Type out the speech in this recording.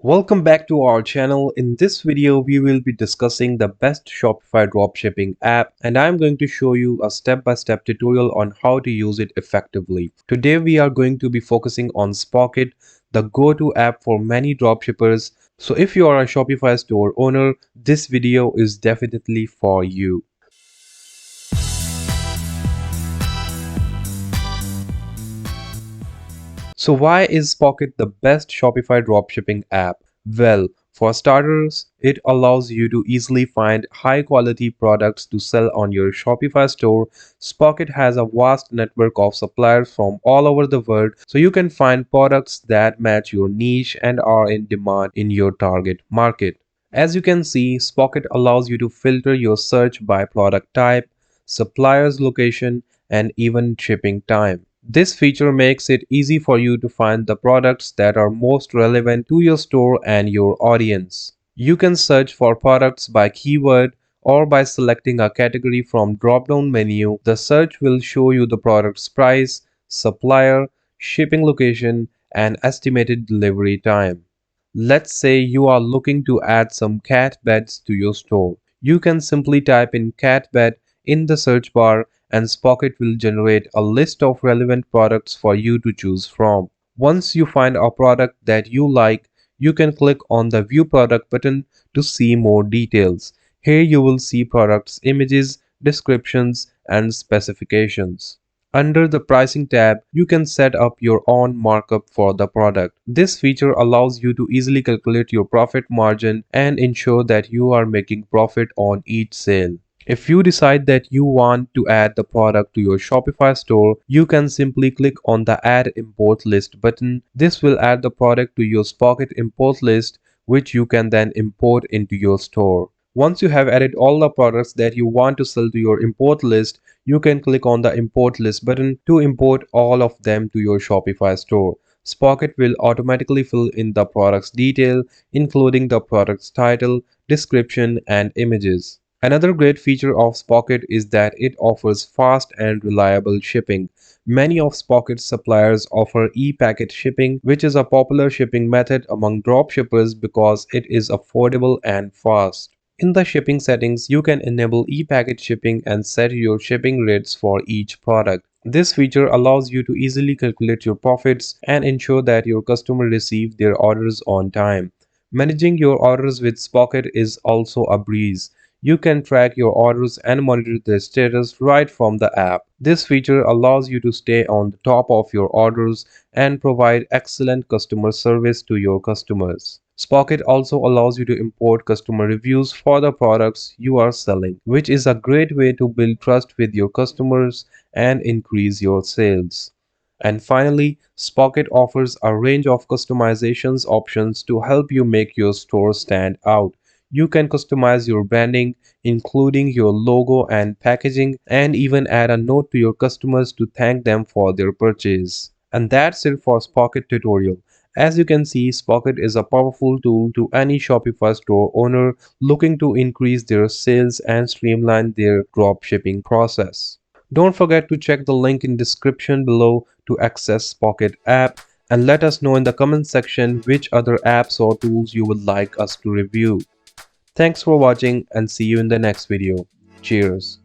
Welcome back to our channel. In this video, we will be discussing the best Shopify dropshipping app, and I'm going to show you a step-by-step tutorial on how to use it effectively. Today, we are going to be focusing on Spocket, the go-to app for many dropshippers. So if you are a Shopify store owner, this video is definitely for you. So why is Spocket the best Shopify dropshipping app? Well, for starters, it allows you to easily find high quality products to sell on your Shopify store. Spocket has a vast network of suppliers from all over the world, so you can find products that match your niche and are in demand in your target market. As you can see, Spocket allows you to filter your search by product type, supplier's location, and even shipping time. This feature makes it easy for you to find the products that are most relevant to your store and your audience. You can search for products by keyword or by selecting a category from drop-down menu. The search will show you the product's price, supplier, shipping location, and estimated delivery time. Let's say you are looking to add some cat beds to your store. You can simply type in cat bed in the search bar and Spocket will generate a list of relevant products for you to choose from. Once you find a product that you like, you can click on the View Product button to see more details. Here you will see products, images, descriptions, and specifications. Under the Pricing tab, you can set up your own markup for the product. This feature allows you to easily calculate your profit margin and ensure that you are making profit on each sale. If you decide that you want to add the product to your Shopify store, you can simply click on the Add Import List button. This will add the product to your Spocket import list, which you can then import into your store. Once you have added all the products that you want to sell to your import list, you can click on the Import List button to import all of them to your Shopify store. Spocket will automatically fill in the product's detail, including the product's title, description, and images. Another great feature of Spocket is that it offers fast and reliable shipping. Many of Spocket's suppliers offer e-packet shipping, which is a popular shipping method among dropshippers because it is affordable and fast. In the shipping settings, you can enable e-packet shipping and set your shipping rates for each product. This feature allows you to easily calculate your profits and ensure that your customers receive their orders on time. Managing your orders with Spocket is also a breeze. You can track your orders and monitor their status right from the app. This feature allows you to stay on the top of your orders and provide excellent customer service to your customers. Spocket also allows you to import customer reviews for the products you are selling, which is a great way to build trust with your customers and increase your sales. And finally, Spocket offers a range of customizations options to help you make your store stand out. You can customize your branding, including your logo and packaging, and even add a note to your customers to thank them for their purchase. And that's it for Spocket tutorial. As you can see, Spocket is a powerful tool to any Shopify store owner looking to increase their sales and streamline their dropshipping process. Don't forget to check the link in description below to access Spocket app and let us know in the comment section which other apps or tools you would like us to review. Thanks for watching and see you in the next video. Cheers.